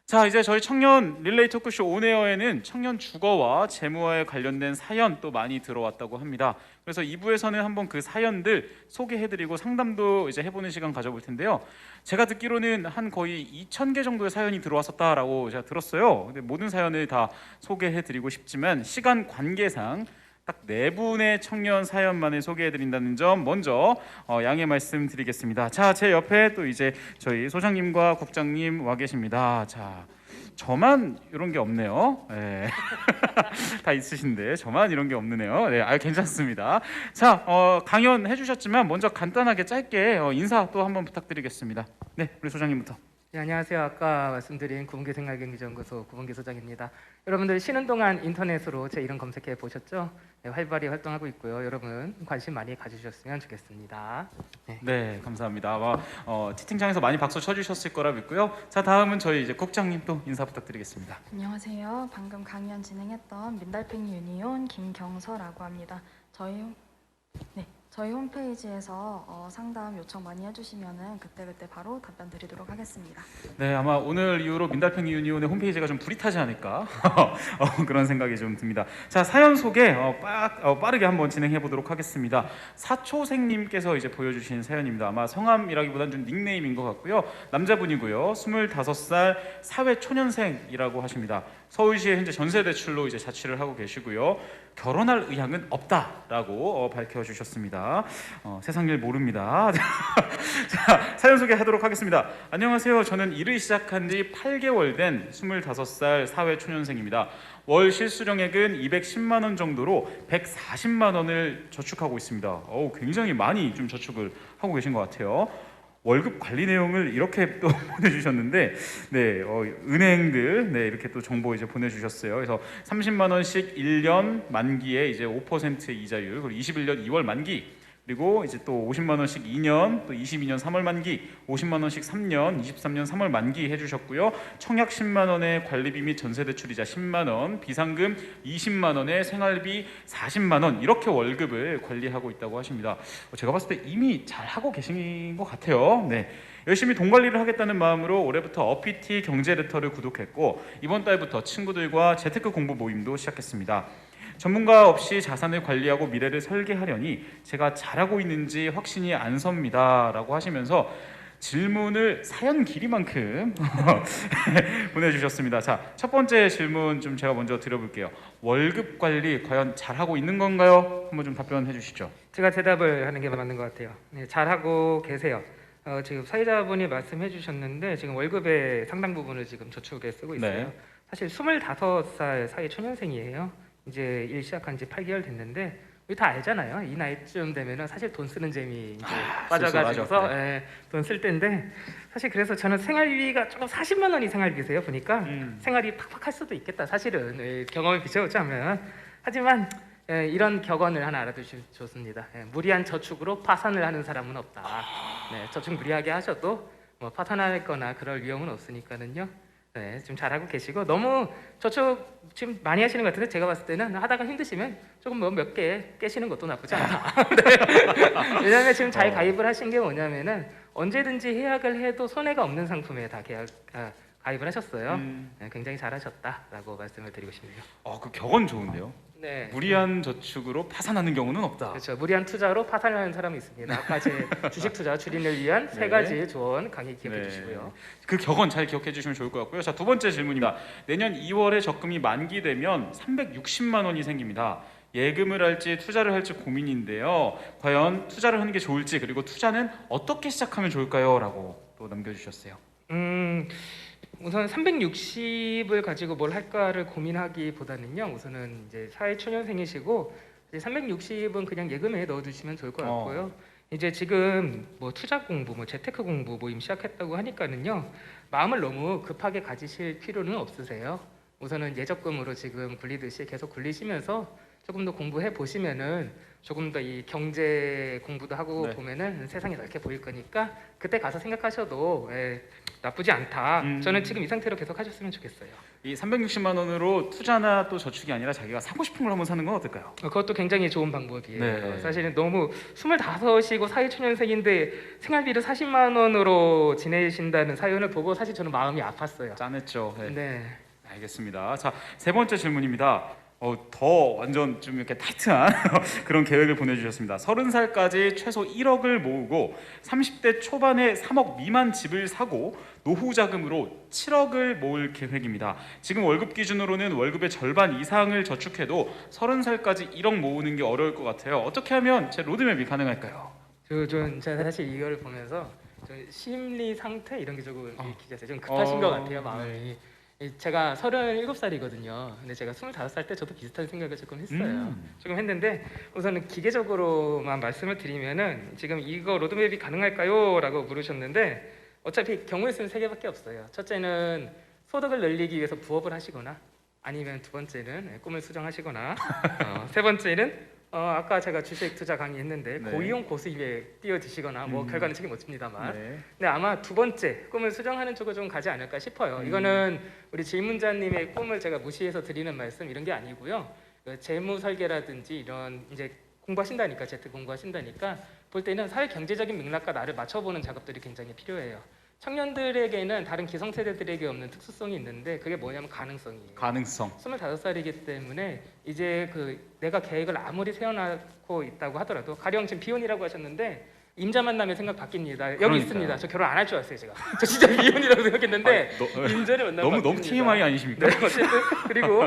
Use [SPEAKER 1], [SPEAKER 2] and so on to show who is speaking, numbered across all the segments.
[SPEAKER 1] 자, 이제 저희 청년 릴레이 토크쇼 온에어에는 청년 주거와 재무와에 관련된 사연 또 많이 들어왔다고 합니다. 그래서 2부에서는 한번 그 사연들 소개해드리고 상담도 이제 해보는 시간 가져볼 텐데요. 제가 듣기로는 한 거의 2,000개 정도의 사연이 들어왔었다라고 제가 들었어요. 근데 모든 사연을 다 소개해드리고 싶지만 시간 관계상 딱 4분의 청년 사연만을 소개해드린다는 점 먼저 양해 말씀드리겠습니다. 자, 제 옆에 또 이제 저희 소장님과 국장님 와 계십니다. 자, 저만 이런 게 없네요. 네. 다 있으신데 저만 이런 게 없네요. 네, 괜찮습니다. 자, 강연 해주셨지만 먼저 간단하게 짧게 인사 또 한번 부탁드리겠습니다. 네, 우리 소장님부터.
[SPEAKER 2] 네, 안녕하세요. 아까 말씀드린 구본계 생활경기연구소 구본계 소장입니다. 여러분들 쉬는 동안 인터넷으로 제 이름 검색해 보셨죠? 네, 활발히 활동하고 있고요. 여러분 관심 많이 가지셨으면 좋겠습니다.
[SPEAKER 1] 네, 감사합니다. 아마 채팅창에서 많이 박수 쳐주셨을 거라 믿고요. 자, 다음은 저희 이제 국장님 또 인사 부탁드리겠습니다.
[SPEAKER 3] 안녕하세요. 방금 강연 진행했던 민달팽이 유니온 김경서라고 합니다. 저희 홈페이지에서 상담 요청 많이 해주시면은 그때 바로 답변 드리도록 하겠습니다.
[SPEAKER 1] 네, 아마 오늘 이후로 민달팽이 유니온의 홈페이지가 좀 불이 타지 않을까 그런 생각이 좀 듭니다. 자, 사연 소개 빠르게 한번 진행해 보도록 하겠습니다. 사초생님께서 이제 보여주신 사연입니다. 아마 성함이라기보다는 좀 닉네임인 것 같고요. 남자분이고요. 25살 사회 초년생이라고 하십니다. 서울시에 현재 전세 대출로 이제 자취를 하고 계시고요. 결혼할 의향은 없다라고 밝혀주셨습니다. 세상 일 모릅니다. 자, 사연 소개하도록 하겠습니다. 안녕하세요. 저는 일을 시작한 지 8개월 된 25살 사회 초년생입니다. 월 실수령액은 210만 원 정도로 140만 원을 저축하고 있습니다. 굉장히 많이 좀 저축을 하고 계신 것 같아요. 월급 관리 내용을 이렇게 또 보내주셨는데, 네, 은행들, 네, 이렇게 또 정보 이제 보내주셨어요. 그래서 30만 원씩 1년 만기에 이제 5% 이자율, 그리고 21년 2월 만기, 그리고 이제 또 50만 원씩 2년, 또 22년 3월 만기, 50만 원씩 3년, 23년 3월 만기 해주셨고요. 청약 10만 원의 관리비 및 전세 대출이자 10만 원, 비상금 20만 원의 생활비 40만 원 이렇게 월급을 관리하고 있다고 하십니다. 제가 봤을 때 이미 잘 하고 계신 것 같아요. 네. 열심히 돈 관리를 하겠다는 마음으로 올해부터 어피티 경제 레터를 구독했고 이번 달부터 친구들과 재테크 공부 모임도 시작했습니다. 전문가 없이 자산을 관리하고 미래를 설계하려니 제가 잘하고 있는지 확신이 안 섭니다 라고 하시면서 질문을 사연 길이만큼 보내주셨습니다. 자, 첫 번째 질문 좀 제가 먼저 드려볼게요. 월급 관리 과연 잘하고 있는 건가요? 한번 좀 답변해 주시죠.
[SPEAKER 2] 제가 대답을 하는 게 맞는 것 같아요. 네, 잘하고 계세요. 지금 사회자분이 말씀해 주셨는데 지금 월급의 상당 부분을 지금 저축에 쓰고 있어요.
[SPEAKER 1] 네.
[SPEAKER 2] 사실 25살 사회 초년생이에요. 이제 일 시작한 지 8개월 됐는데 우리 다 알잖아요. 이 나이쯤 되면은 사실 돈 쓰는 재미 이제 빠져가지고서 돈 쓸 때인데 사실 그래서 저는 생활비가 조금 40만 원이 생활비세요. 보니까 생활이 팍팍할 수도 있겠다. 사실은 경험을 비춰보자면 하지만 이런 격언을 하나 알아두시면 좋습니다. 무리한 저축으로 파산을 하는 사람은 없다. 저축 무리하게 하셔도 뭐 파산할-거나 그럴 위험은 없으니까는요. 네, 좀 잘하고 계시고 너무 저축 지금 많이 하시는 것 같은데 제가 봤을 때는 하다가 힘드시면 조금 뭐 몇 개 깨시는 것도 나쁘지 않다. 네. 왜냐하면 지금 잘 가입을 하신 게 뭐냐면은 언제든지 해약을 해도 손해가 없는 상품에 다 가입을 하셨어요. 네, 굉장히 잘하셨다라고 말씀을 드리고 싶네요.
[SPEAKER 1] 그 격언 좋은데요.
[SPEAKER 2] 네.
[SPEAKER 1] 무리한 저축으로 파산하는 경우는 없다.
[SPEAKER 2] 그렇죠. 무리한 투자로 파산하는 사람이 있습니다. 아까 제 주식 투자 줄임을 위한
[SPEAKER 1] 네.
[SPEAKER 2] 세 가지 조언 강의 기억해 주시고요.
[SPEAKER 1] 그 격언 잘 기억해 주시면 좋을 것 같고요. 자, 두 번째 질문입니다. 내년 2월에 적금이 만기되면 360만 원이 생깁니다. 예금을 할지 투자를 할지 고민인데요. 과연 투자를 하는 게 좋을지 그리고 투자는 어떻게 시작하면 좋을까요? 라고 또 남겨주셨어요.
[SPEAKER 2] 우선 360을 가지고 뭘 할까를 고민하기보다는요. 우선은 이제 사회 초년생이시고 360은 그냥 예금에 넣어두시면 좋을 것 같고요. 이제 지금 뭐 투자 공부, 뭐 재테크 공부 모임 시작했다고 하니까는요. 마음을 너무 급하게 가지실 필요는 없으세요. 우선은 예적금으로 지금 굴리듯이 계속 굴리시면서 조금 더 공부해 보시면은 조금 더 이 경제 공부도 하고 보면은 세상이 넓게 보일 거니까 그때 가서 생각하셔도 나쁘지 않다.
[SPEAKER 1] 음.
[SPEAKER 2] 저는 지금 이 상태로 계속 하셨으면 좋겠어요.
[SPEAKER 1] 이 360만 원으로 투자나 또 저축이 아니라 자기가 사고 싶은 걸 한번 사는 건 어떨까요?
[SPEAKER 2] 그것도 굉장히 좋은 방법이에요.
[SPEAKER 1] 네.
[SPEAKER 2] 사실은 너무 25이고 사회초년생인데 생활비를 40만 원으로 지내신다는 사연을 보고 사실 저는 마음이 아팠어요.
[SPEAKER 1] 짠했죠. 네.
[SPEAKER 2] 네.
[SPEAKER 1] 알겠습니다. 자, 세 번째 질문입니다. 더 완전 좀 이렇게 타이트한 그런 계획을 보내주셨습니다. 30살까지 최소 1억을 모으고 30대 초반에 3억 미만 집을 사고 노후 자금으로 7억을 모을 계획입니다. 지금 월급 기준으로는 월급의 절반 이상을 저축해도 30살까지 1억 모으는 게 어려울 것 같아요. 어떻게 하면 제 로드맵이 가능할까요?
[SPEAKER 2] 제가 사실 이걸 보면서 좀 심리 상태 이런 게 조금 읽히셨어요. 좀 급하신 것 같아요, 마음이. 제가 37살이거든요. 근데 제가 25살 때 저도 비슷한 생각을 조금 했어요. 조금 했는데 우선은 기계적으로만 말씀을 드리면은 지금 이거 로드맵이 가능할까요? 라고 물으셨는데 어차피 경우의 수는 3개밖에 없어요. 첫째는 소득을 늘리기 위해서 부업을 하시거나 아니면 두 번째는 꿈을 수정하시거나 세 번째는 아까 제가 주식 투자 강의했는데
[SPEAKER 1] 네.
[SPEAKER 2] 고이용 고수입에 뛰어드시거나 뭐 결과는 책임 못 집니다만
[SPEAKER 1] 네.
[SPEAKER 2] 근데 아마 두 번째 꿈을 수정하는 쪽으로 좀 가지 않을까 싶어요. 이거는 우리 질문자님의 꿈을 제가 무시해서 드리는 말씀 이런 게 아니고요. 그 재무 설계라든지 이런 이제 공부하신다니까 재택 공부하신다니까 볼 때는 사회 경제적인 맥락과 나를 맞춰보는 작업들이 굉장히 필요해요. 청년들에게는 다른 기성세대들에게 없는 특수성이 있는데 그게 뭐냐면 가능성이에요.
[SPEAKER 1] 가능성.
[SPEAKER 2] 25살이기 때문에 이제 내가 계획을 아무리 세워놓고 있다고 하더라도 가령 지금 비혼이라고 하셨는데 임자 만나면 생각 바뀝니다. 여기
[SPEAKER 1] 그러니까요.
[SPEAKER 2] 있습니다. 저 결혼 안 할 줄 알았어요 제가. 저 진짜 비혼이라고 생각했는데 임자를 만나면
[SPEAKER 1] 너무
[SPEAKER 2] 바뀝니다.
[SPEAKER 1] TMI 아니십니까?
[SPEAKER 2] 네, 어쨌든 그리고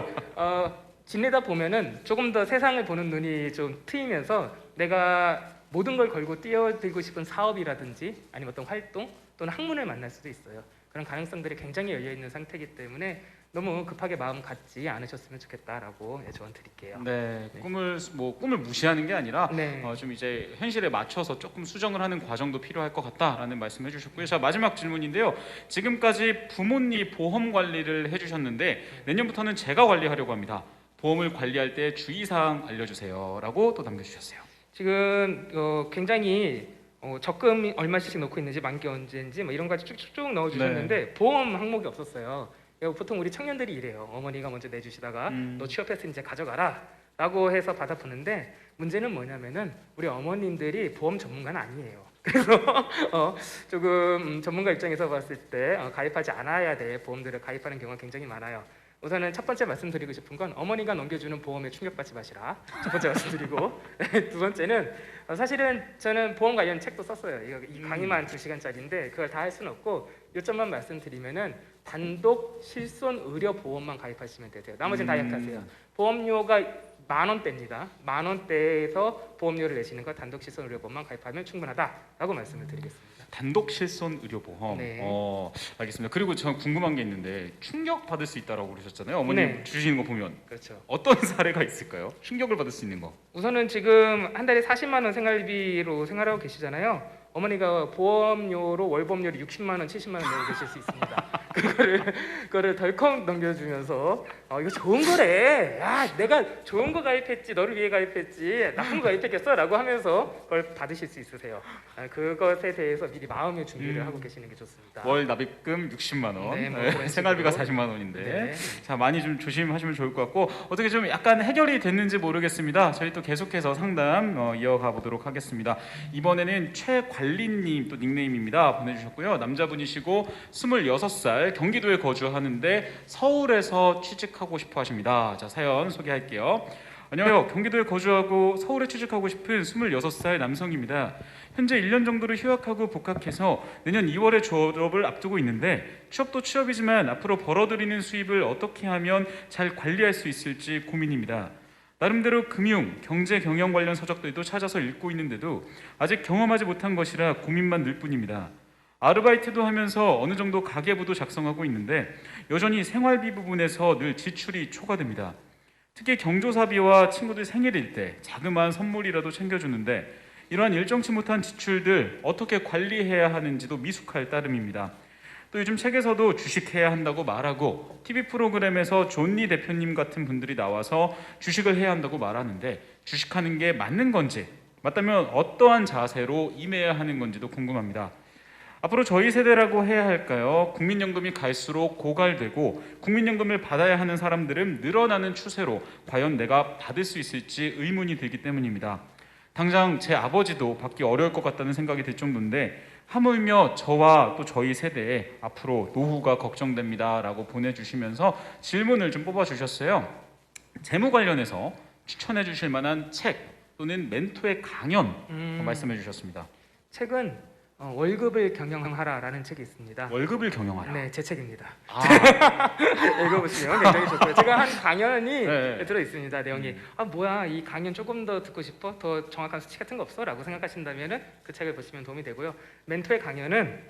[SPEAKER 2] 지내다 보면은 조금 더 세상을 보는 눈이 좀 트이면서 내가 모든 걸 걸고 뛰어들고 싶은 사업이라든지 아니면 어떤 활동 또는 학문을 만날 수도 있어요. 그런 가능성들이 굉장히 열려 있는 상태이기 때문에 너무 급하게 마음 갖지 않으셨으면 좋겠다라고 조언 드릴게요.
[SPEAKER 1] 네,
[SPEAKER 2] 네.
[SPEAKER 1] 꿈을 무시하는 게 아니라
[SPEAKER 2] 네.
[SPEAKER 1] 좀 이제 현실에 맞춰서 조금 수정을 하는 과정도 필요할 것 같다라는 말씀해 주셨고요. 자, 마지막 질문인데요. 지금까지 부모님 보험 관리를 해주셨는데 내년부터는 제가 관리하려고 합니다. 보험을 관리할 때 주의사항 알려주세요라고 또 남겨주셨어요.
[SPEAKER 2] 지금 굉장히 적금 얼마씩 넣고 있는지 만기 언제인지 뭐 이런 거 쭉쭉쭉 넣어주셨는데 보험 항목이 없었어요. 보통 우리 청년들이 이래요. 어머니가 먼저 내주시다가 너 취업해서 이제 가져가라 라고 해서 받아보는데 문제는 뭐냐면은 우리 어머님들이 보험 전문가는 아니에요. 그래서 조금 전문가 입장에서 봤을 때 가입하지 않아야 될 보험들을 가입하는 경우가 굉장히 많아요. 우선은 첫 번째 말씀드리고 싶은 건 어머니가 넘겨주는 보험에 충격받지 마시라. 첫 번째 말씀드리고 두 번째는 사실은 저는 보험 관련 책도 썼어요. 이 강의만 2시간짜리인데 그걸 다 할 수는 없고 요점만 말씀드리면은 단독 실손 의료 보험만 가입하시면 되세요. 나머지는 다 약하세요. 보험료가 10,000원대입니다. 10,000원대에서 보험료를 내시는 거 단독 실손 의료 보험만 가입하면 충분하다라고 말씀을 드리겠습니다.
[SPEAKER 1] 단독 실손 의료보험.
[SPEAKER 2] 네.
[SPEAKER 1] 알겠습니다. 그리고 저는 궁금한 게 있는데 충격 받을 수 있다라고 그러셨잖아요. 어머님
[SPEAKER 2] 네.
[SPEAKER 1] 주시는 거 보면
[SPEAKER 2] 그렇죠.
[SPEAKER 1] 어떤 사례가 있을까요? 충격을 받을 수 있는 거.
[SPEAKER 2] 우선은 지금 한 달에 40만 원 생활비로 생활하고 계시잖아요. 어머니가 보험료로 월 보험료를 60만 원, 70만 원 내고 계실 수 있습니다. 그거를 덜컥 넘겨주면서 이거 좋은 거래. 야, 내가 좋은 거 가입했지, 너를 위해 가입했지, 나쁜 거 가입했겠어라고 하면서 그걸 받으실 수 있으세요. 그것에 대해서 미리 마음의 준비를 하고 계시는 게 좋습니다.
[SPEAKER 1] 월 납입금 60만 원,
[SPEAKER 2] 네, 뭐 그런
[SPEAKER 1] 생활비가
[SPEAKER 2] 식으로.
[SPEAKER 1] 40만 원인데
[SPEAKER 2] 네.
[SPEAKER 1] 자 많이 좀 조심하시면 좋을 것 같고 어떻게 좀 약간 해결이 됐는지 모르겠습니다. 저희 또 계속해서 상담 이어가 보도록 하겠습니다. 이번에는 최관리님 또 닉네임입니다. 보내주셨고요. 남자분이시고 26살 경기도에 거주하는데 서울에서 취직하고 싶어 하십니다. 자 사연 소개할게요. 안녕하세요. 경기도에 거주하고 서울에 취직하고 싶은 26살 남성입니다. 현재 1년 정도를 휴학하고 복학해서 내년 2월에 졸업을 앞두고 있는데 취업도 취업이지만 앞으로 벌어들이는 수입을 어떻게 하면 잘 관리할 수 있을지 고민입니다. 나름대로 금융, 경제 경영 관련 서적들도 찾아서 읽고 있는데도 아직 경험하지 못한 것이라 고민만 늘 뿐입니다. 아르바이트도 하면서 어느 정도 가계부도 작성하고 있는데 여전히 생활비 부분에서 늘 지출이 초과됩니다. 특히 경조사비와 친구들 생일일 때 자그마한 선물이라도 챙겨주는데 이러한 일정치 못한 지출들 어떻게 관리해야 하는지도 미숙할 따름입니다. 또 요즘 책에서도 주식해야 한다고 말하고 TV 프로그램에서 존니 대표님 같은 분들이 나와서 주식을 해야 한다고 말하는데 주식하는 게 맞는 건지 맞다면 어떠한 자세로 임해야 하는 건지도 궁금합니다. 앞으로 저희 세대라고 해야 할까요? 국민연금이 갈수록 고갈되고 국민연금을 받아야 하는 사람들은 늘어나는 추세로 과연 내가 받을 수 있을지 의문이 들기 때문입니다. 당장 제 아버지도 받기 어려울 것 같다는 생각이 들 정도인데 하물며 저와 또 저희 세대에 앞으로 노후가 걱정됩니다라고 보내주시면서 질문을 좀 뽑아주셨어요. 재무 관련해서 추천해 주실 만한 책 또는 멘토의 강연 말씀해 주셨습니다.
[SPEAKER 2] 책은 월급을 경영하라라는 책이 있습니다.
[SPEAKER 1] 월급을 경영하라.
[SPEAKER 2] 네, 제 책입니다.
[SPEAKER 1] 아,
[SPEAKER 2] 읽어보시면 굉장히 좋고요. 제가 한 강연이
[SPEAKER 1] 네.
[SPEAKER 2] 들어 있습니다. 내용이 뭐야 이 강연 조금 더 듣고 싶어? 더 정확한 수치 같은 거 없어?라고 생각하신다면은 그 책을 보시면 도움이 되고요. 멘토의 강연은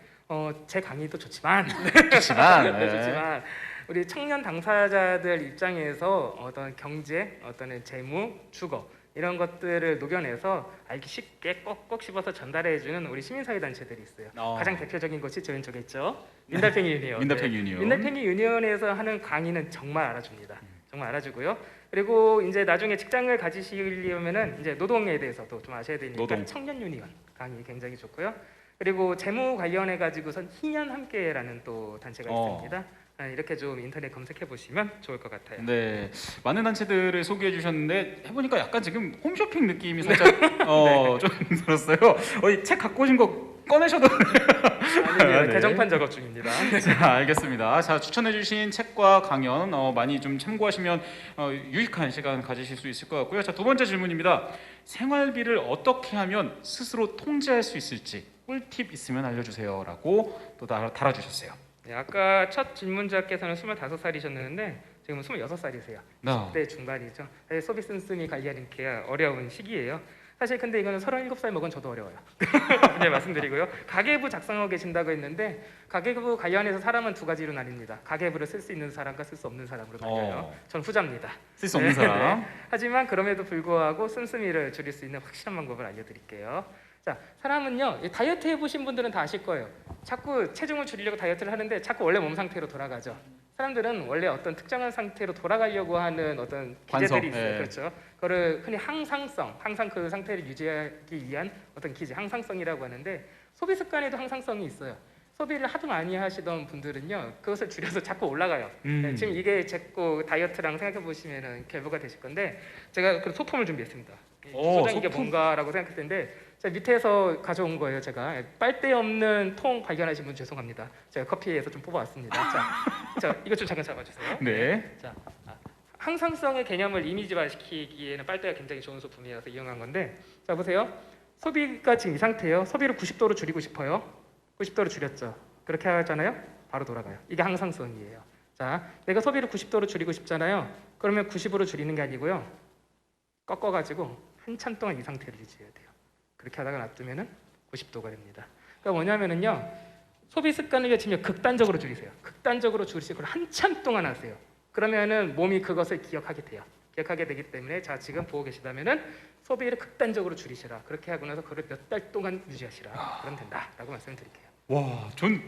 [SPEAKER 2] 제 강의도 좋지만
[SPEAKER 1] 그렇지만
[SPEAKER 2] 네, 좋지만 우리 청년 당사자들 입장에서 어떤 경제, 어떤 재무, 주거 이런 것들을 녹여내서 알기 쉽게 꼭꼭 씹어서 전달해주는 우리 시민사회 단체들이 있어요. 가장 대표적인 것이 저 왼쪽에 민달팽이 유니온.
[SPEAKER 1] 민달팽이 유니온.
[SPEAKER 2] 민달팽이 유니온에서 하는 강의는 정말 알아줍니다. 정말 알아주고요. 그리고 이제 나중에 직장을 가지시려면은 이제 노동에 대해서도 좀 아셔야 되니까
[SPEAKER 1] 노동.
[SPEAKER 2] 청년 유니온 강의 굉장히 좋고요. 그리고 재무 관련해 가지고선 희년 함께라는 또 단체가 있습니다. 이렇게 좀 인터넷 검색해 보시면 좋을 것 같아요.
[SPEAKER 1] 네, 많은 단체들을 소개해 주셨는데 해보니까 약간 지금 홈쇼핑 느낌이 살짝 좀 들었어요. 이 책 갖고 오신 거 꺼내셔도
[SPEAKER 2] 아닙니다.
[SPEAKER 1] 네.
[SPEAKER 2] 개정판 작업 중입니다.
[SPEAKER 1] 자, 알겠습니다. 자, 추천해 주신 책과 강연 많이 좀 참고하시면 유익한 시간 가지실 수 있을 것 같고요. 자, 두 번째 질문입니다. 생활비를 어떻게 하면 스스로 통제할 수 있을지 꿀팁 있으면 알려주세요라고 또 달아주셨어요.
[SPEAKER 2] 네, 아까 첫 질문자께서는 25살이셨는데 지금은 26살이세요.
[SPEAKER 1] 네.
[SPEAKER 2] 10대 중반이죠. 사실 소비 씀씀이 관리하는 게 어려운 시기예요. 사실 근데 이거는 37살 먹은 저도 어려워요. 네, 말씀드리고요. 가계부 작성하고 계신다고 했는데 가계부 관련해서 사람은 두 가지로 나뉩니다. 가계부를 쓸 수 있는 사람과 쓸 수 없는 사람으로 나뉘어요. 전 후자입니다.
[SPEAKER 1] 쓸 수 없는 사람.
[SPEAKER 2] 하지만 그럼에도 불구하고 씀씀이를 줄일 수 있는 확실한 방법을 알려드릴게요. 자, 사람은요 다이어트 해보신 분들은 다 아실 거예요. 자꾸 체중을 줄이려고 다이어트를 하는데 자꾸 원래 몸 상태로 돌아가죠. 사람들은 원래 어떤 특정한 상태로 돌아가려고 하는 어떤 기제들이 있어요.
[SPEAKER 1] 예.
[SPEAKER 2] 그렇죠. 그거를 흔히 항상 그 상태를 유지하기 위한 어떤 기제, 항상성이라고 하는데 소비 습관에도 항상성이 있어요. 소비를 하도 많이 하시던 분들은요 그것을 줄여서 자꾸 올라가요. 네, 지금 이게 제거 다이어트랑 생각해 보시면은 결부가 되실 건데 제가 그 소품을 준비했습니다. 소장 이게
[SPEAKER 1] 소품?
[SPEAKER 2] 뭔가라고 생각할 텐데 제가 밑에서 가져온 거예요. 제가 빨대 없는 통 발견하신 분 죄송합니다. 제가 커피에서 좀 뽑아왔습니다. 자, 이것 좀 잠깐 잡아주세요.
[SPEAKER 1] 네.
[SPEAKER 2] 자, 항상성의 개념을 이미지화시키기에는 빨대가 굉장히 좋은 소품이라서 이용한 건데, 자 보세요. 소비가 지금 이 상태예요. 소비를 90도로 줄이고 싶어요. 90도로 줄였죠. 그렇게 하잖아요. 바로 돌아가요. 이게 항상성이에요. 자, 내가 소비를 90도로 줄이고 싶잖아요. 그러면 90으로 줄이는 게 아니고요. 꺾어가지고 한참 동안 이 상태를 유지해야 돼요. 그렇게 하다가 놔두면은 90도가 됩니다. 그러니까 뭐냐면은요. 소비 습관을 지금 극단적으로 줄이세요. 극단적으로 줄이시고 한참 동안 하세요. 그러면은 몸이 그것을 기억하게 돼요. 기억하게 되기 때문에 자 지금 보고 계시다면은 소비를 극단적으로 줄이시라. 그렇게 하고 나서 그걸 몇 달 동안 유지하시라. 그럼 된다라고 말씀드릴게요.
[SPEAKER 1] 와, 전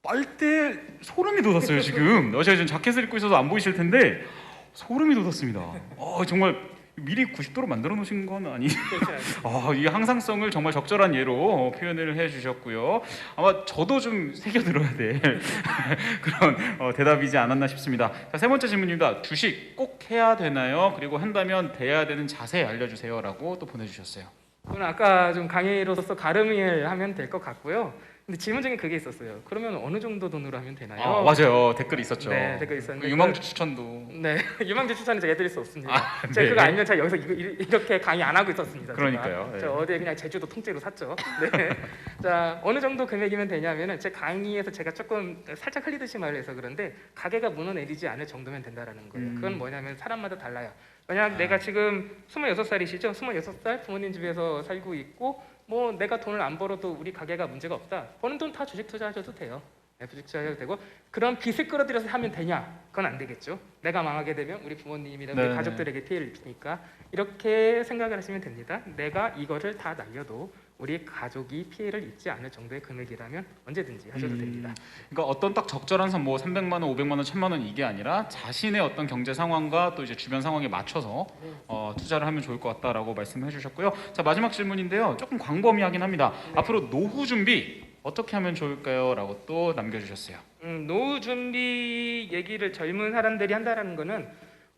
[SPEAKER 1] 빨대 소름이 돋았어요 지금. 제가 지금 자켓을 입고 있어서 안 보이실 텐데 소름이 돋았습니다. 정말 미리 90도로 만들어 놓으신 건 아니? 이 항상성을 정말 적절한 예로 표현을 해주셨고요. 아마 저도 좀 새겨 들어야 될 그런 대답이지 않았나 싶습니다. 자, 세 번째 질문입니다. 주식 꼭 해야 되나요? 그리고 한다면 돼야 되는 자세 알려주세요라고 또 보내주셨어요.
[SPEAKER 2] 저는 아까 좀 강의로서 가름을 하면 될 것 같고요. 근데 질문 중에 그게 있었어요. 그러면 어느 정도 돈으로 하면 되나요?
[SPEAKER 1] 맞아요. 댓글 있었죠.
[SPEAKER 2] 네, 댓글 있었는데
[SPEAKER 1] 유망주 추천도.
[SPEAKER 2] 네, 유망주 추천은 제가 해드릴 수 없습니다.
[SPEAKER 1] 네.
[SPEAKER 2] 제가 그거 알면 제가 여기서 이렇게 강의 안 하고 있었습니다.
[SPEAKER 1] 그러니까요.
[SPEAKER 2] 저 어디에 그냥 제주도 통째로 샀죠. 네. 자, 어느 정도 금액이면 되냐면은 제 강의에서 제가 조금 살짝 흘리듯이 말해서 그런데 가게가 무너내리지 않을 정도면 된다라는 거예요. 그건 뭐냐면 사람마다 달라요. 만약 내가 지금 26살이시죠? 26살 부모님 집에서 살고 있고 뭐 내가 돈을 안 벌어도 우리 가게가 문제가 없다. 버는 돈 다 주식 투자하셔도 돼요. 네, 주식 투자하셔도 되고 그런 빚을 끌어들여서 하면 되냐? 그건 안 되겠죠. 내가 망하게 되면 우리 부모님이나 우리
[SPEAKER 1] 네.
[SPEAKER 2] 가족들에게 피해를 입히니까 이렇게 생각을 하시면 됩니다. 내가 이거를 다 날려도 우리 가족이 피해를 입지 않을 정도의 금액이라면 언제든지 하셔도 됩니다.
[SPEAKER 1] 그러니까 어떤 딱 적절한 선 뭐 300만 원, 500만 원, 1000만 원 이게 아니라 자신의 어떤 경제 상황과 또 이제 주변 상황에 맞춰서 투자를 하면 좋을 것 같다라고 말씀해 주셨고요. 자, 마지막 질문인데요. 조금 광범위하긴 합니다. 앞으로 노후 준비 어떻게 하면 좋을까요? 라고 또 남겨주셨어요.
[SPEAKER 2] 노후 준비 얘기를 젊은 사람들이 한다라는 거는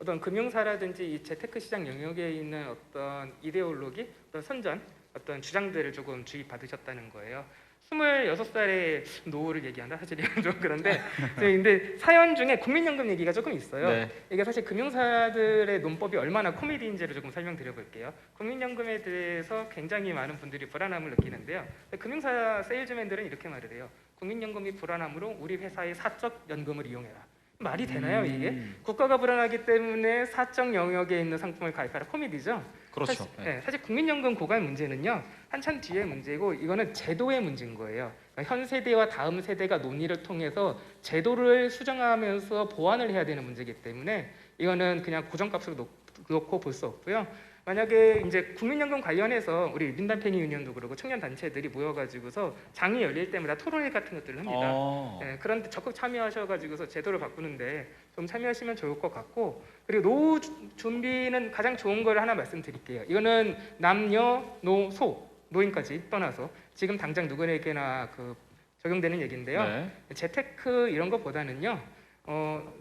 [SPEAKER 2] 어떤 금융사라든지 이 재테크 시장 영역에 있는 어떤 이데올로기, 어떤 선전, 어떤 주장들을 조금 주입받으셨다는 거예요. 26살에 노후를 얘기한다? 사실 이건 좀 그런데 근데 사연 중에 국민연금 얘기가 조금 있어요.
[SPEAKER 1] 네.
[SPEAKER 2] 이게 사실 금융사들의 논법이 얼마나 코미디인지를 조금 설명드려 볼게요. 국민연금에 대해서 굉장히 많은 분들이 불안함을 느끼는데요. 금융사 세일즈맨들은 이렇게 말을 해요. 국민연금이 불안함으로 우리 회사의 사적 연금을 이용해라. 말이 되나요 이게? 국가가 불안하기 때문에 사적 영역에 있는 상품을 가입하라. 코미디죠?
[SPEAKER 1] 그렇죠.
[SPEAKER 2] 사실, 네, 사실 국민연금 고갈 문제는요 한참 뒤의 문제고 이거는 제도의 문제인 거예요. 그러니까 현 세대와 다음 세대가 논의를 통해서 제도를 수정하면서 보완을 해야 되는 문제이기 때문에 이거는 그냥 고정값으로 놓고 볼 수 없고요. 만약에 이제 국민연금 관련해서 우리 민달팽이 유니언도 그러고 청년 단체들이 모여가지고서 장이 열릴 때마다 토론회 같은 것들을 합니다. 네, 그런데 적극 참여하셔가지고서 제도를 바꾸는데 좀 참여하시면 좋을 것 같고 그리고 노후 준비는 가장 좋은 걸 하나 말씀드릴게요. 이거는 남녀, 노, 소, 노인까지 떠나서 지금 당장 누구에게나 적용되는 얘기인데요.
[SPEAKER 1] 네.
[SPEAKER 2] 재테크 이런 것보다는요.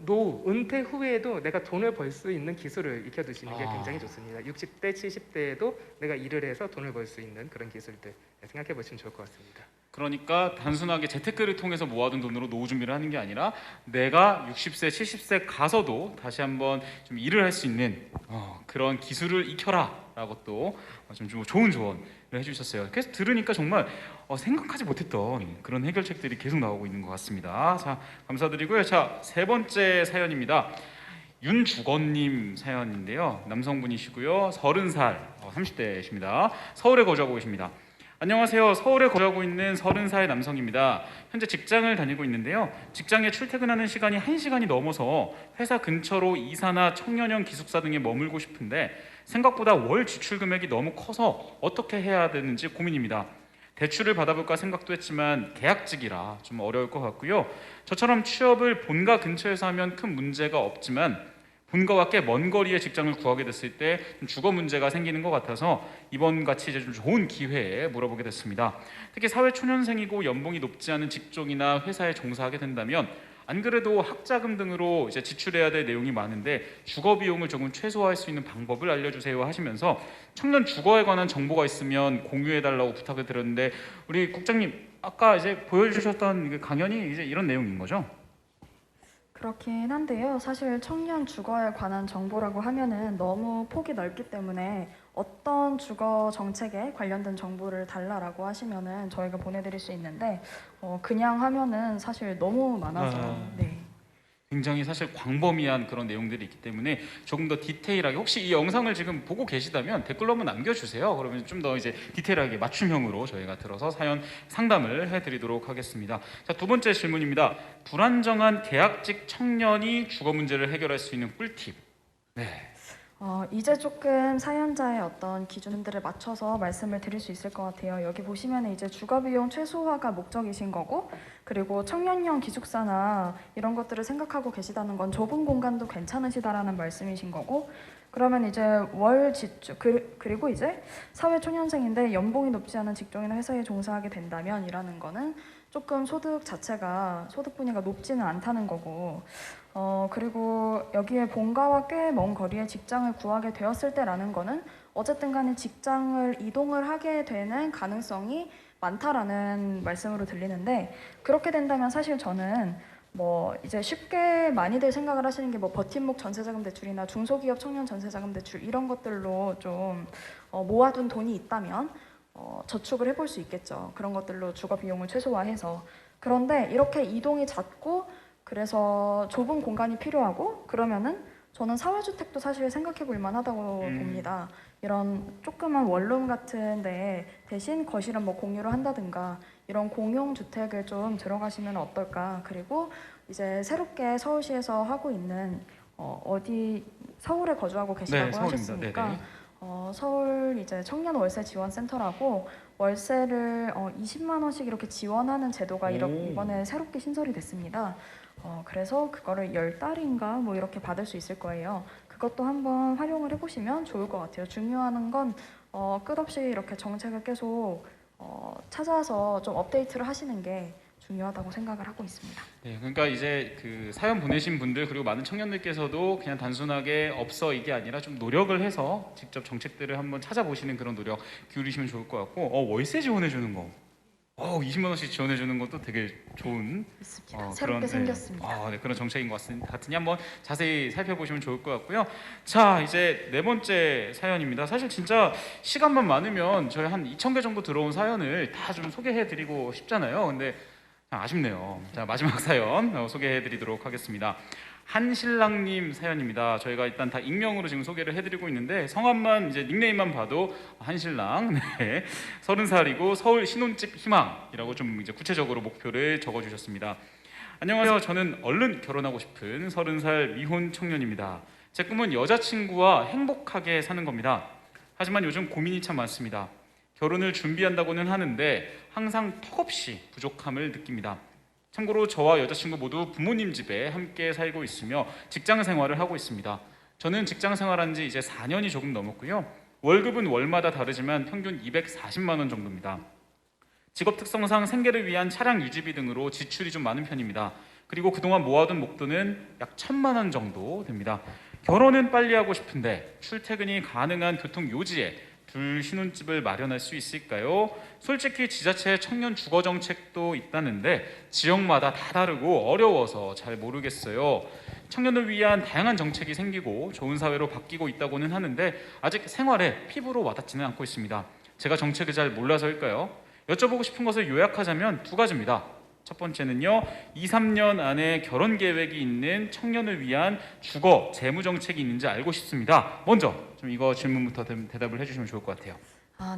[SPEAKER 2] 노후, 은퇴 후에도 내가 돈을 벌 수 있는 기술을 익혀두시는 게 굉장히 좋습니다. 60대, 70대에도 내가 일을 해서 돈을 벌 수 있는 그런 기술들 생각해 보시면 좋을 것 같습니다.
[SPEAKER 1] 그러니까 단순하게 재테크를 통해서 모아둔 돈으로 노후 준비를 하는 게 아니라 내가 60세, 70세 가서도 다시 한번 좀 일을 할 수 있는 그런 기술을 익혀라라고 또 좀 좋은 조언을 해주셨어요. 그래서 들으니까 정말 생각하지 못했던 그런 해결책들이 계속 나오고 있는 것 같습니다. 자, 감사드리고요. 자, 세 번째 사연입니다. 윤주건님 사연인데요. 남성분이시고요. 30살, 30대이십니다. 서울에 거주하고 계십니다. 안녕하세요. 서울에 거주하고 있는 30살 남성입니다. 현재 직장을 다니고 있는데요. 직장에 출퇴근하는 시간이 1시간이 넘어서 회사 근처로 이사나 청년형 기숙사 등에 머물고 싶은데 생각보다 월 지출 금액이 너무 커서 어떻게 해야 되는지 고민입니다. 대출을 받아볼까 생각도 했지만 계약직이라 좀 어려울 것 같고요. 저처럼 취업을 본가 근처에서 하면 큰 문제가 없지만 본가와 꽤 먼 거리의 직장을 구하게 됐을 때 주거 문제가 생기는 것 같아서 이번 같이 이제 좀 좋은 기회에 물어보게 됐습니다. 특히 사회 초년생이고 연봉이 높지 않은 직종이나 회사에 종사하게 된다면 안 그래도 학자금 등으로 이제 지출해야 될 내용이 많은데 주거 비용을 조금 최소화할 수 있는 방법을 알려주세요 하시면서 청년 주거에 관한 정보가 있으면 공유해달라고 부탁을 드렸는데 우리 국장님 아까 이제 보여주셨던 강연이 이제 이런 내용인 거죠?
[SPEAKER 3] 그렇긴 한데요. 사실 청년 주거에 관한 정보라고 하면은 너무 폭이 넓기 때문에 어떤 주거 정책에 관련된 정보를 달라라고 하시면은 저희가 보내드릴 수 있는데 그냥 하면은 사실 너무 많아서 네.
[SPEAKER 1] 굉장히 사실 광범위한 그런 내용들이 있기 때문에 조금 더 디테일하게 혹시 이 영상을 지금 보고 계시다면 댓글로 한번 남겨주세요. 그러면 좀 더 이제 디테일하게 맞춤형으로 저희가 들어서 사연 상담을 해드리도록 하겠습니다. 자, 두 번째 질문입니다. 불안정한 계약직 청년이 주거 문제를 해결할 수 있는 꿀팁. 네.
[SPEAKER 3] 이제 조금 사연자의 어떤 기준들을 맞춰서 말씀을 드릴 수 있을 것 같아요. 여기 보시면 이제 주거 비용 최소화가 목적이신 거고, 그리고 청년형 기숙사나 이런 것들을 생각하고 계시다는 건 좁은 공간도 괜찮으시다라는 말씀이신 거고, 그러면 이제 월 지출 그리고 이제 사회 초년생인데 연봉이 높지 않은 직종이나 회사에 종사하게 된다면이라는 거는 조금 소득 자체가 소득 분야가 높지는 않다는 거고. 그리고 여기에 본가와 꽤 먼 거리에 직장을 구하게 되었을 때라는 거는 어쨌든 간에 직장을 이동을 하게 되는 가능성이 많다라는 말씀으로 들리는데, 그렇게 된다면 사실 저는 뭐 이제 쉽게 많이들 생각을 하시는 게 뭐 버팀목 전세자금 대출이나 중소기업 청년 전세자금 대출 이런 것들로 좀 모아둔 돈이 있다면 저축을 해볼 수 있겠죠. 그런 것들로 주거 비용을 최소화해서. 그런데 이렇게 이동이 잦고 그래서 좁은 공간이 필요하고 그러면은 저는 사회주택도 사실 생각해 볼 만하다고 봅니다. 이런 조그만 원룸 같은데 대신 거실은 뭐 공유를 한다든가 이런 공용주택을 좀 들어가시면 어떨까. 그리고 이제 새롭게 서울시에서 하고 있는 어디 서울에 거주하고 계시다고 하셨으니까 서울 이제 청년 월세 지원 센터라고 월세를 20만 원씩 이렇게 지원하는 제도가 이번에 새롭게 신설이 됐습니다. 그래서 그거를 10달인가 뭐 이렇게 받을 수 있을 거예요. 그것도 한번 활용을 해보시면 좋을 것 같아요. 중요한 건 끝없이 이렇게 정책을 계속 찾아서 좀 업데이트를 하시는 게 중요하다고 생각을 하고 있습니다.
[SPEAKER 1] 네, 그러니까 이제 그 사연 보내신 분들 그리고 많은 청년들께서도 그냥 단순하게 없어 이게 아니라 좀 노력을 해서 직접 정책들을 한번 찾아보시는 그런 노력 기울이시면 좋을 것 같고 월세 지원해 주는 거 20만 원씩 지원해 주는 것도 되게 좋은
[SPEAKER 3] 있습니다. 새롭게 생겼습니다.
[SPEAKER 1] 네, 그런 정책인 것 같으니 한번 자세히 살펴보시면 좋을 것 같고요. 자, 이제 네 번째 사연입니다. 사실 진짜 시간만 많으면 저희 한 2,000개 정도 들어온 사연을 다 좀 소개해드리고 싶잖아요. 근데 아쉽네요. 자, 마지막 사연 소개해드리도록 하겠습니다. 한신랑님 사연입니다. 저희가 일단 다 익명으로 지금 소개를 해드리고 있는데 성함만 이제 닉네임만 봐도 한신랑, 네, 30살이고 서울 신혼집 희망이라고 좀 이제 구체적으로 목표를 적어주셨습니다. 안녕하세요. 저는 얼른 결혼하고 싶은 30살 미혼 청년입니다. 제 꿈은 여자친구와 행복하게 사는 겁니다. 하지만 요즘 고민이 참 많습니다. 결혼을 준비한다고는 하는데 항상 턱없이 부족함을 느낍니다. 참고로 저와 여자친구 모두 부모님 집에 함께 살고 있으며 직장 생활을 하고 있습니다. 저는 직장 생활한 지 이제 4년이 조금 넘었고요. 월급은 월마다 다르지만 평균 240만 원 정도입니다. 직업 특성상 생계를 위한 차량 유지비 등으로 지출이 좀 많은 편입니다. 그리고 그동안 모아둔 목돈은 약 1,000만 원 정도 됩니다. 결혼은 빨리 하고 싶은데 출퇴근이 가능한 교통 요지에 둘 신혼집을 마련할 수 있을까요? 솔직히 지자체 청년 주거 정책도 있다는데 지역마다 다 다르고 어려워서 잘 모르겠어요. 청년을 위한 다양한 정책이 생기고 좋은 사회로 바뀌고 있다고는 하는데 아직 생활에 피부로 와닿지는 않고 있습니다. 제가 정책을 잘 몰라서일까요? 여쭤보고 싶은 것을 요약하자면 두 가지입니다. 첫 번째는요, 2, 3년 안에 결혼 계획이 있는 청년을 위한 주거 재무 정책이 있는지 알고 싶습니다. 먼저 좀 이거 질문부터 대답을 해주시면 좋을 것 같아요.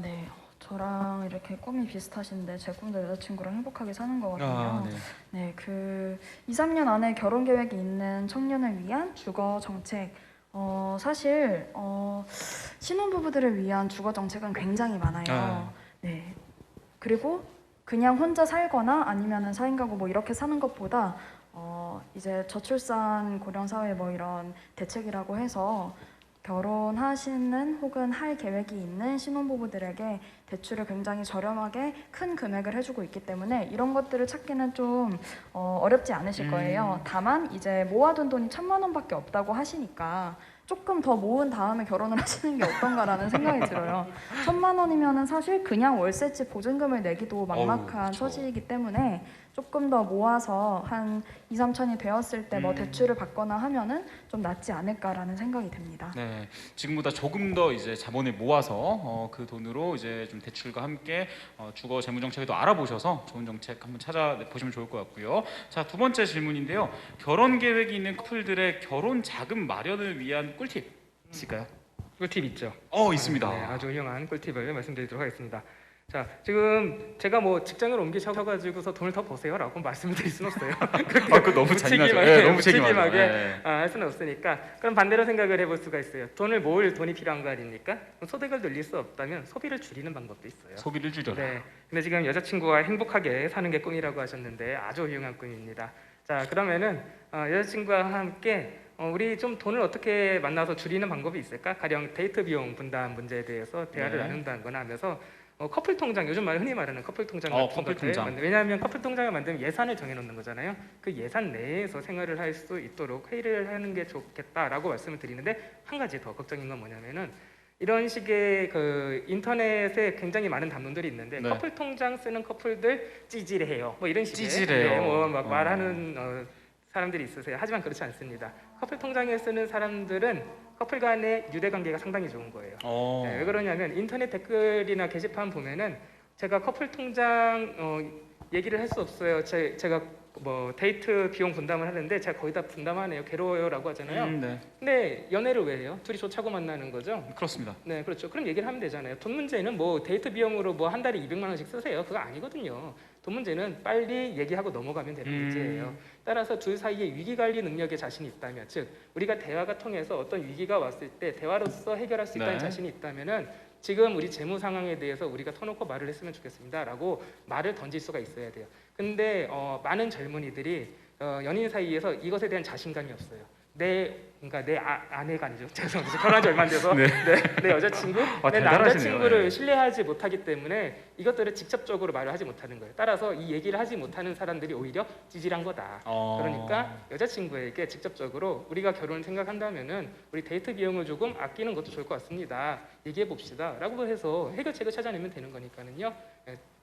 [SPEAKER 3] 네. 저랑 이렇게 꿈이 비슷하신데 제 꿈도 여자친구랑 행복하게 사는 거거든요. 네, 그 2, 3년 안에 결혼 계획이 있는 청년을 위한 주거 정책. 사실 신혼부부들을 위한 주거 정책은 굉장히 많아요. 네. 그리고 그냥 혼자 살거나 아니면은 4인 가구 뭐 이렇게 사는 것보다 이제 저출산 고령 사회 뭐 이런 대책이라고 해서 결혼하시는 혹은 할 계획이 있는 신혼부부들에게 대출을 굉장히 저렴하게 큰 금액을 해주고 있기 때문에 이런 것들을 찾기는 좀 어렵지 않으실 거예요. 다만 이제 모아둔 돈이 1,000만 원밖에 없다고 하시니까 조금 더 모은 다음에 결혼을 하시는 게 어떤가라는 생각이 들어요. 1,000만 원이면은 사실 그냥 월세집 보증금을 내기도 막막한 처지이기 때문에 조금 더 모아서 한 2, 3천이 되었을 때 뭐 대출을 받거나 하면은 좀 낫지 않을까라는 생각이 듭니다.
[SPEAKER 1] 네, 지금보다 조금 더 이제 자본을 모아서 그 돈으로 이제 좀 대출과 함께 주거 재무 정책에도 알아보셔서 좋은 정책 한번 찾아보시면 좋을 것 같고요. 자, 두 번째 질문인데요. 결혼 계획이 있는 커플들의 결혼 자금 마련을 위한 꿀팁 있을까요?
[SPEAKER 2] 꿀팁 있죠.
[SPEAKER 1] 있습니다.
[SPEAKER 2] 네, 아주 유용한 꿀팁을 말씀드리도록 하겠습니다. 자, 지금 제가 뭐 직장을 옮기셔가지고서 돈을 더 버세요라고 말씀을 드릴 수는 없어요.
[SPEAKER 1] 그거 너무 잔인하죠. 네, 너무 책임하게
[SPEAKER 2] 할 수는 없으니까. 그럼 반대로 생각을 해볼 수가 있어요. 돈을 모을 돈이 필요한 거 아닙니까? 소득을 늘릴 수 없다면 소비를 줄이는 방법도 있어요.
[SPEAKER 1] 소비를 줄여라.
[SPEAKER 2] 네. 근데 지금 여자친구와 행복하게 사는 게 꿈이라고 하셨는데 아주 유용한 꿈입니다. 자, 그러면은 여자친구와 함께 우리 좀 돈을 어떻게 만나서 줄이는 방법이 있을까? 가령 데이트 비용 분담 문제에 대해서 대화를 나눈다거나 하면서 커플 통장, 요즘 흔히 말하는 커플 통장 같은
[SPEAKER 1] 커플 통장.
[SPEAKER 2] 왜냐하면 커플 통장을 만들면 예산을 정해놓는 거잖아요. 그 예산 내에서 생활을 할 수 있도록 회의를 하는 게 좋겠다라고 말씀을 드리는데 한 가지 더 걱정인 건 뭐냐면은 이런 식의 그 인터넷에 굉장히 많은 담론들이 있는데 커플 통장 쓰는 커플들 찌질해요. 뭐 이런 식의
[SPEAKER 1] 찌질해요.
[SPEAKER 2] 막 말하는 사람들이 있으세요. 하지만 그렇지 않습니다. 커플 통장을 쓰는 사람들은 커플 간의 유대 관계가 상당히 좋은 거예요. 네, 왜 그러냐면 인터넷 댓글이나 게시판 보면은 제가 커플 통장 얘기를 할 수 없어요. 제가 뭐 데이트 비용 분담을 하는데 제가 거의 다 분담하네요. 괴로워요라고 하잖아요.
[SPEAKER 1] 네.
[SPEAKER 2] 근데 연애를 왜 해요? 둘이 좋자고 만나는 거죠.
[SPEAKER 1] 그렇습니다.
[SPEAKER 2] 네, 그렇죠. 그럼 얘기를 하면 되잖아요. 돈 문제는 뭐 데이트 비용으로 뭐 한 달에 200만 원씩 쓰세요. 그거 아니거든요. 돈 문제는 빨리 얘기하고 넘어가면 되는 문제예요. 따라서 둘 사이에 위기 관리 능력에 자신이 있다면, 즉 우리가 대화가 통해서 어떤 위기가 왔을 때 대화로서 해결할 수 있다는 자신이 있다면은 지금 우리 재무 상황에 대해서 우리가 터놓고 말을 했으면 좋겠습니다라고 말을 던질 수가 있어야 돼요. 근데 많은 젊은이들이 연인 사이에서 이것에 대한 자신감이 없어요. 그러니까 내 아내가 아니죠. 죄송합니다. 결혼한 지 얼마 안 돼서
[SPEAKER 1] 네.
[SPEAKER 2] 내 여자친구,
[SPEAKER 1] 아,
[SPEAKER 2] 내
[SPEAKER 1] 대단하시네요.
[SPEAKER 2] 남자친구를
[SPEAKER 1] 네.
[SPEAKER 2] 신뢰하지 못하기 때문에 이것들을 직접적으로 말을 하지 못하는 거예요. 따라서 이 얘기를 하지 못하는 사람들이 오히려 찌질한 거다. 그러니까 여자친구에게 직접적으로 우리가 결혼을 생각한다면은 우리 데이트 비용을 조금 아끼는 것도 좋을 것 같습니다. 얘기해 봅시다라고 해서 해결책을 찾아내면 되는 거니까는요.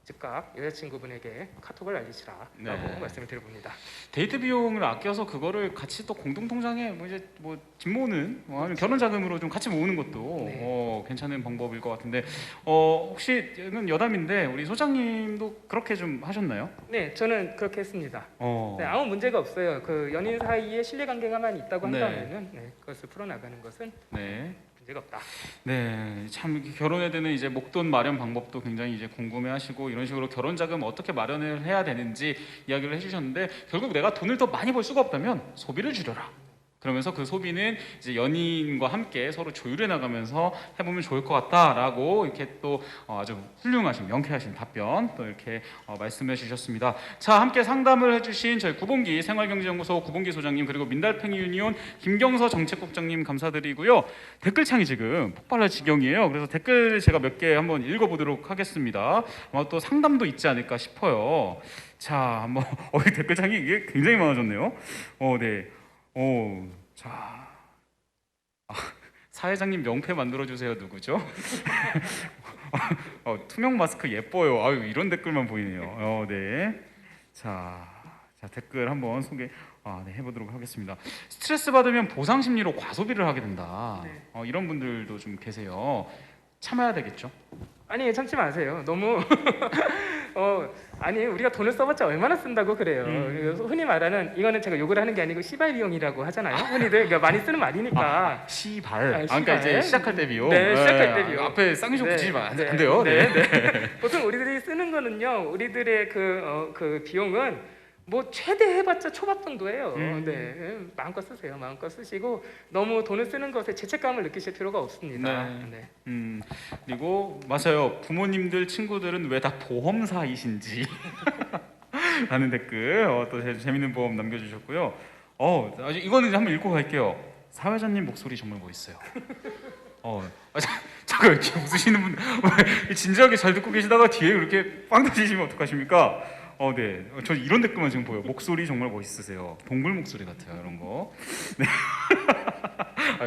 [SPEAKER 2] 즉각 여자친구분에게 카톡을 알리시라라고
[SPEAKER 1] 네.
[SPEAKER 2] 말씀을 드려봅니다.
[SPEAKER 1] 데이트 비용을 아껴서 그거를 같이 또 공동 통장에 뭐 이제 뭐 집 모으는 뭐 아니면 결혼 자금으로 좀 같이 모으는 것도
[SPEAKER 2] 네.
[SPEAKER 1] 괜찮은 방법일 것 같은데 혹시 이건 여담인데 우리 소장님도 그렇게 좀 하셨나요?
[SPEAKER 2] 네, 저는 그렇게 했습니다.
[SPEAKER 1] 어.
[SPEAKER 2] 네, 아무 문제가 없어요. 그 연인 사이에 신뢰관계가만 있다고
[SPEAKER 1] 네.
[SPEAKER 2] 한다면은 그것을 풀어나가는 것은
[SPEAKER 1] 네.
[SPEAKER 2] 문제가 없다.
[SPEAKER 1] 네, 참 이렇게 결혼에 대한 이제 목돈 마련 방법도 굉장히 이제 궁금해하시고 이런 식으로 결혼 자금 어떻게 마련을 해야 되는지 이야기를 해주셨는데 결국 내가 돈을 더 많이 벌 수가 없다면 소비를 줄여라. 그러면서 그 소비는 이제 연인과 함께 서로 조율해 나가면서 해보면 좋을 것 같다라고 이렇게 또 아주 훌륭하신 명쾌하신 답변 또 이렇게 말씀해 주셨습니다. 자, 함께 상담을 해주신 저희 구봉기 생활경제연구소 구봉기 소장님 그리고 민달팽이 유니온 김경서 정책국장님 감사드리고요. 댓글창이 지금 폭발할 지경이에요. 그래서 댓글 제가 몇 개 한번 읽어보도록 하겠습니다. 아마 또 상담도 있지 않을까 싶어요. 자, 한번 댓글창이 이게 굉장히 많아졌네요. 네. 자, 사회자님 명패 만들어 주세요. 누구죠? 투명 마스크 예뻐요. 아유, 이런 댓글만 보이네요. 네. 자, 댓글 한번 소개 네, 해보도록 하겠습니다. 스트레스 받으면 보상 심리로 과소비를 하게 된다.
[SPEAKER 2] 네.
[SPEAKER 1] 이런 분들도 좀 계세요. 참아야 되겠죠?
[SPEAKER 2] 아니 참지 마세요. 너무 아니 우리가 돈을 써봤자 얼마나 쓴다고 그래요. 그래서 흔히 말하는 이거는 제가 욕을 하는 게 아니고 시발 비용이라고 하잖아요. 흔히들 그러니까 많이 쓰는 말이니까.
[SPEAKER 1] 시발.
[SPEAKER 2] 시발.
[SPEAKER 1] 그러니까 이제 시작할 때 비용.
[SPEAKER 2] 네, 시작할 때 비용.
[SPEAKER 1] 앞에 쌍시조
[SPEAKER 2] 네,
[SPEAKER 1] 붙이지 안
[SPEAKER 2] 네,
[SPEAKER 1] 돼요.
[SPEAKER 2] 네. 보통 우리들이 쓰는 거는요. 우리들의 그 비용은 뭐 최대 해봤자 초밥 정도예요. 네, 마음껏 쓰세요. 마음껏 쓰시고 너무 돈을 쓰는 것에 죄책감을 느끼실 필요가 없습니다.
[SPEAKER 1] 네.
[SPEAKER 2] 네.
[SPEAKER 1] 그리고 맞아요. 부모님들 친구들은 왜 다 보험사이신지 라는 댓글 또 재밌는 보험 남겨주셨고요. 아주 이거는 한번 읽고 갈게요. 사회자님 목소리 정말 멋있어요. 잠깐 이렇게 웃으시는 분 진지하게 잘 듣고 계시다가 뒤에 이렇게 빵 터지시면 어떡하십니까? 네, 저 이런 댓글만 지금 보여. 목소리 정말 멋있으세요. 동물 목소리 같아요, 이런 거. 네.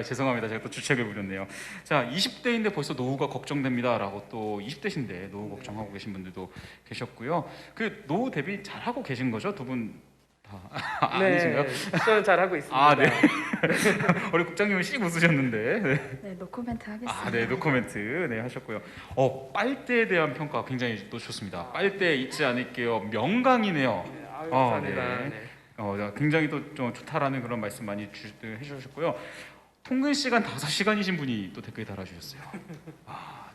[SPEAKER 1] 죄송합니다. 제가 또 주책을 부렸네요. 자, 20대인데 벌써 노후가 걱정됩니다라고 또 20대신데 노후 걱정하고 계신 분들도 계셨고요. 그 노후 대비 잘 하고 계신 거죠, 두 분 다? 아니신가요?
[SPEAKER 2] 저는 잘하고 있습니다.
[SPEAKER 1] 네. 우리 국장님은 씩 웃으셨는데.
[SPEAKER 3] 네, 노코멘트 하겠습니다.
[SPEAKER 1] 네, 노코멘트 네 하셨고요. 빨대에 대한 평가 굉장히 또 좋습니다. 빨대 잊지 않을게요. 명강이네요.
[SPEAKER 2] 네, 아유, 감사합니다.
[SPEAKER 1] 네.
[SPEAKER 2] 네.
[SPEAKER 1] 굉장히 또 좀 좋다라는 그런 말씀 많이 해주셨고요. 통근 시간 5시간이신 분이 또 댓글 달아주셨어요.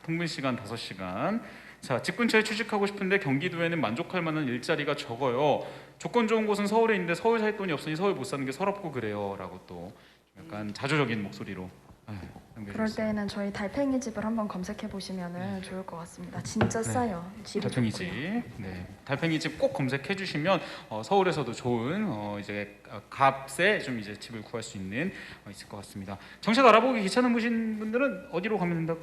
[SPEAKER 1] 통근 시간 5시간. 자, 집 근처에 취직하고 싶은데 경기도에는 만족할 만한 일자리가 적어요. 조건 좋은 곳은 서울에 있는데 서울 살 돈이 없으니 서울 못 사는 게 서럽고 그래요라고 또 약간 자조적인 목소리로
[SPEAKER 3] 그럴 때에는 저희 달팽이 집을 한번 검색해 보시면은 좋을 것 같습니다. 진짜 싸요. 집이
[SPEAKER 1] 달팽이
[SPEAKER 3] 좋고요.
[SPEAKER 1] 집, 네, 달팽이 집 꼭 검색해 주시면 서울에서도 좋은 이제 값에 좀 이제 집을 구할 수 있는 있을 것 같습니다. 정책 알아보기 귀찮으신 분들은 어디로 가면 된다고?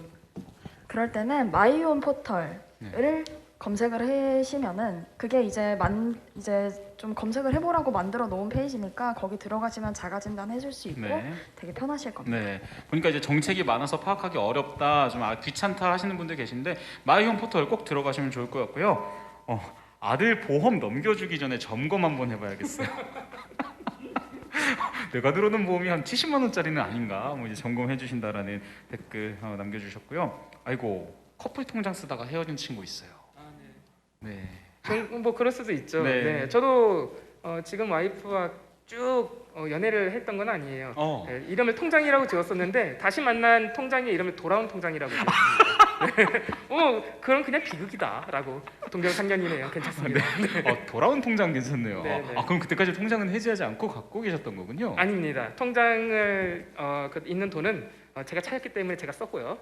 [SPEAKER 3] 그럴 때는 마이홈 포털을
[SPEAKER 1] 네.
[SPEAKER 3] 검색을 하시면은 그게 이제 좀 검색을 해보라고 만들어 놓은 페이지니까 거기 들어가시면 자가 진단 해줄 수 있고
[SPEAKER 1] 네.
[SPEAKER 3] 되게 편하실 겁니다.
[SPEAKER 1] 네, 보니까 이제 정책이 많아서 파악하기 어렵다, 좀 귀찮다 하시는 분들 계신데 마이홈 포털 꼭 들어가시면 좋을 것 같고요. 아들 보험 넘겨주기 전에 점검 한번 해봐야겠어요. 내가 들어오는 보험이 한 70만 원짜리는 아닌가? 뭐 이제 점검해 주신다라는 댓글 남겨주셨고요. 아이고, 커플 통장 쓰다가 헤어진 친구 있어요. 네.
[SPEAKER 2] 뭐 그럴 수도 있죠.
[SPEAKER 1] 네.
[SPEAKER 2] 네. 저도 지금 와이프와 쭉 연애를 했던 건 아니에요. 네, 이름을 통장이라고 지었었는데 다시 만난 통장의 이름을 돌아온 통장이라고 지었습니다. 네. 그럼 그냥 비극이다라고 동병상련이네요. 괜찮습니다.
[SPEAKER 1] 네. 돌아온 통장 괜찮네요.
[SPEAKER 2] 네, 네.
[SPEAKER 1] 그럼 그때까지 통장은 해지하지 않고 갖고 계셨던 거군요.
[SPEAKER 2] 아닙니다. 통장을 있는 돈은 제가 찾았기 때문에 제가 썼고요.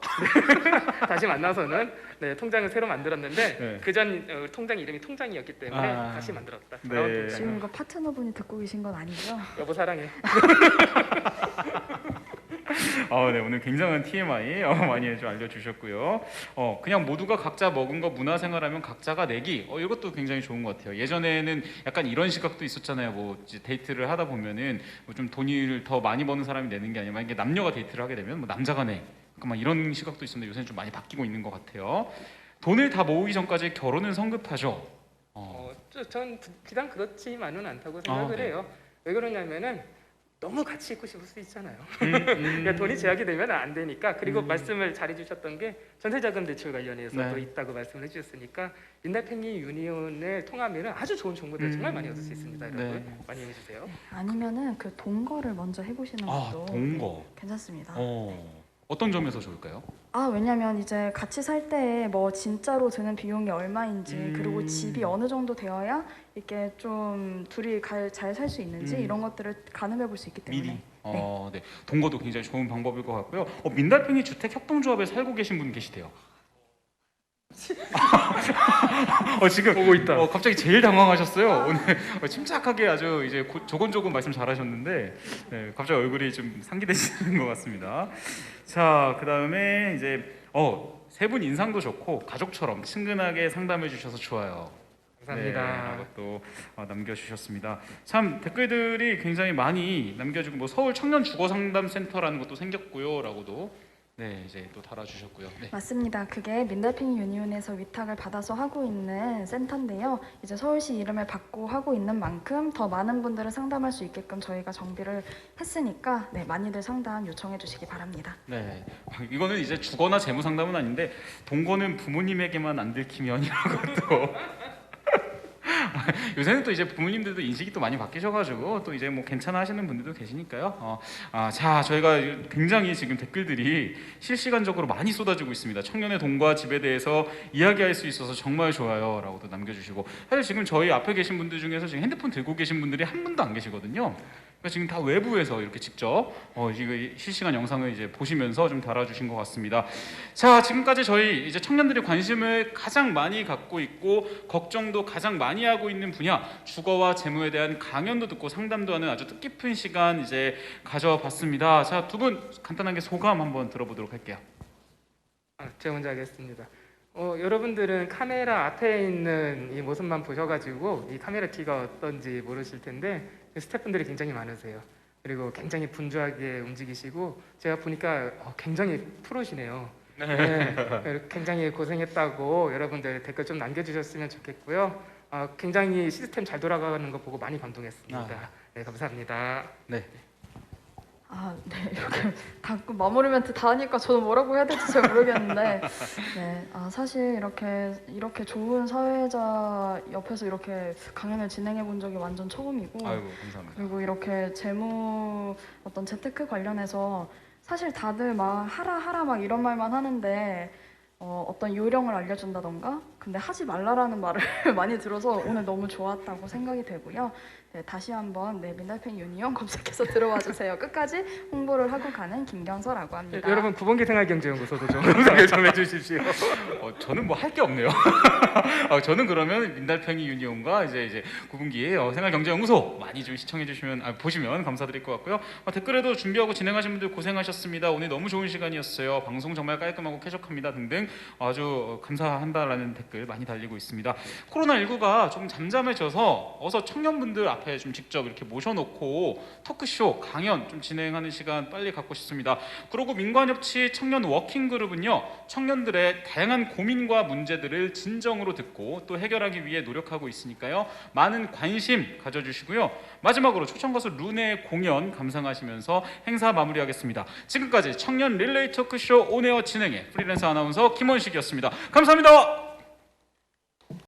[SPEAKER 2] 다시 만나서는 통장을 새로 만들었는데
[SPEAKER 1] 네.
[SPEAKER 2] 그전 통장 이름이 통장이었기 때문에 다시 만들었다. 돌아온
[SPEAKER 1] 네.
[SPEAKER 2] 통장.
[SPEAKER 3] 지금 이거 파트너분이 듣고 계신 건 아니죠?
[SPEAKER 2] 여보 사랑해.
[SPEAKER 1] 네, 오늘 굉장한 TMI 많이 좀 알려주셨고요. 그냥 모두가 각자 먹은 거 문화생활하면 각자가 내기. 이것도 굉장히 좋은 것 같아요. 예전에는 약간 이런 시각도 있었잖아요. 뭐 이제 데이트를 하다 보면은 뭐좀 돈을 더 많이 버는 사람이 내는 게 아니라 만약에 남녀가 데이트를 하게 되면 뭐 남자가 내. 그러니까 이런 시각도 있었는데 요새는 좀 많이 바뀌고 있는 것 같아요. 돈을 다 모으기 전까지 결혼은 성급하죠.
[SPEAKER 2] 전 비단 그렇지만은 않다고 생각을
[SPEAKER 1] 네.
[SPEAKER 2] 해요. 왜 그러냐면은 너무 같이 있고 싶을 수 있잖아요. 그러니까 돈이 제약이 되면 안 되니까. 그리고 말씀을 잘해주셨던 게 전세자금 대출 관련해서도
[SPEAKER 1] 네.
[SPEAKER 2] 있다고 말씀을 해주셨으니까 민달팽이 유니온을 통하면 아주 좋은 정보들 정말 많이 얻을 수 있습니다. 여러분
[SPEAKER 1] 네.
[SPEAKER 2] 많이 해주세요.
[SPEAKER 3] 아니면은 그 동거를 먼저 해보시는 것도
[SPEAKER 1] 동거.
[SPEAKER 3] 괜찮습니다.
[SPEAKER 1] 어떤 점에서 좋을까요?
[SPEAKER 3] 왜냐면 이제 같이 살 때 뭐 진짜로 드는 비용이 얼마인지 그리고 집이 어느 정도 되어야 이렇게 좀 둘이 잘 살 수 있는지 이런 것들을 가늠해 볼 수 있기 때문에
[SPEAKER 1] 미리. 네. 동거도 굉장히 좋은 방법일 것 같고요. 민달팽이 주택 협동조합에 살고 계신 분 계시대요. 지금
[SPEAKER 2] 보고 있다.
[SPEAKER 1] 갑자기 제일 당황하셨어요. 오늘 침착하게 아주 이제 조곤조곤 말씀 잘하셨는데 네, 갑자기 얼굴이 좀 상기되시는 것 같습니다. 자, 그다음에 이제 세 분 인상도 좋고 가족처럼 친근하게 상담해 주셔서 좋아요.
[SPEAKER 2] 감사합니다.
[SPEAKER 1] 네, 또 남겨주셨습니다. 참 댓글들이 굉장히 많이 남겨주고 뭐 서울 청년 주거 상담센터라는 것도 생겼고요라고도 네 이제 또 달아주셨고요. 네.
[SPEAKER 3] 맞습니다. 그게 민달팽이 유니온에서 위탁을 받아서 하고 있는 센터인데요. 이제 서울시 이름을 받고 하고 있는 만큼 더 많은 분들을 상담할 수 있게끔 저희가 정비를 했으니까 네, 많이들 상담 요청해 주시기 바랍니다.
[SPEAKER 1] 네, 이거는 이제 주거나 재무 상담은 아닌데 동거는 부모님에게만 안 들키면이라고 또 요새는 또 이제 부모님들도 인식이 또 많이 바뀌셔가지고 또 이제 뭐 괜찮아 하시는 분들도 계시니까요. 자, 저희가 굉장히 지금 댓글들이 실시간적으로 많이 쏟아지고 있습니다. 청년의 돈과 집에 대해서 이야기할 수 있어서 정말 좋아요라고도 남겨주시고 사실 지금 저희 앞에 계신 분들 중에서 지금 핸드폰 들고 계신 분들이 한 분도 안 계시거든요. 그러니까 지금 다 외부에서 이렇게 직접 지금 실시간 영상을 이제 보시면서 좀 달아주신 것 같습니다. 자, 지금까지 저희 이제 청년들의 관심을 가장 많이 갖고 있고 걱정도 가장 많이 하고 있는 분야 주거와 재무에 대한 강연도 듣고 상담도 하는 아주 뜻깊은 시간 이제 가져봤습니다. 자, 두 분 간단하게 소감 한번 들어보도록 할게요.
[SPEAKER 2] 제가 먼저 하겠습니다. 여러분들은 카메라 앞에 있는 이 모습만 보셔가지고 이 카메라 뒤가 어떤지 모르실 텐데 스태프분들이 굉장히 많으세요. 그리고 굉장히 분주하게 움직이시고 제가 보니까 굉장히 프로시네요. 네, 굉장히 고생했다고 여러분들 댓글 좀 남겨주셨으면 좋겠고요. 굉장히 시스템 잘 돌아가는 거 보고 많이 감동했습니다. 네, 감사합니다.
[SPEAKER 1] 네.
[SPEAKER 3] 네, 이렇게 다 마무리 멘트 다 하니까 저는 뭐라고 해야 될지 잘 모르겠는데, 네, 사실 이렇게 좋은 사회자 옆에서 이렇게 강연을 진행해 본 적이 완전 처음이고,
[SPEAKER 1] 아이고 감사합니다.
[SPEAKER 3] 그리고 이렇게 재무 어떤 재테크 관련해서 사실 다들 막 하라 막 이런 말만 하는데 어떤 요령을 알려준다던가, 근데 하지 말라라는 말을 많이 들어서 오늘 너무 좋았다고 생각이 되고요. 네, 다시 한번 민달팽이 유니온 검색해서 들어와 주세요. 끝까지 홍보를 하고 가는 김경서라고 합니다.
[SPEAKER 2] 여러분 9번기 생활경제연구소도 좀 검색 좀 해주십시오.
[SPEAKER 1] 저는 뭐 할 게 없네요. 저는 그러면 민달팽이 유니온과 이제 9분기 생활경제연구소 많이 좀 시청해 주시면 보시면 감사드릴 것 같고요. 댓글에도 준비하고 진행하신 분들 고생하셨습니다. 오늘 너무 좋은 시간이었어요. 방송 정말 깔끔하고 쾌적합니다 등등 아주 감사한다라는 댓글 많이 달리고 있습니다. 코로나19가 좀 잠잠해져서 어서 청년분들 앞에 좀 직접 이렇게 모셔놓고 토크쇼, 강연 좀 진행하는 시간 빨리 갖고 싶습니다. 그리고 민관협치 청년 워킹그룹은요, 청년들의 다양한 고민과 문제들을 진정으로 듣고 또 해결하기 위해 노력하고 있으니까요. 많은 관심 가져주시고요. 마지막으로 초청 가수 룬의 공연 감상하시면서 행사 마무리하겠습니다. 지금까지 청년 릴레이 토크쇼 온에어 진행의 프리랜서 아나운서 김원식이었습니다. 감사합니다.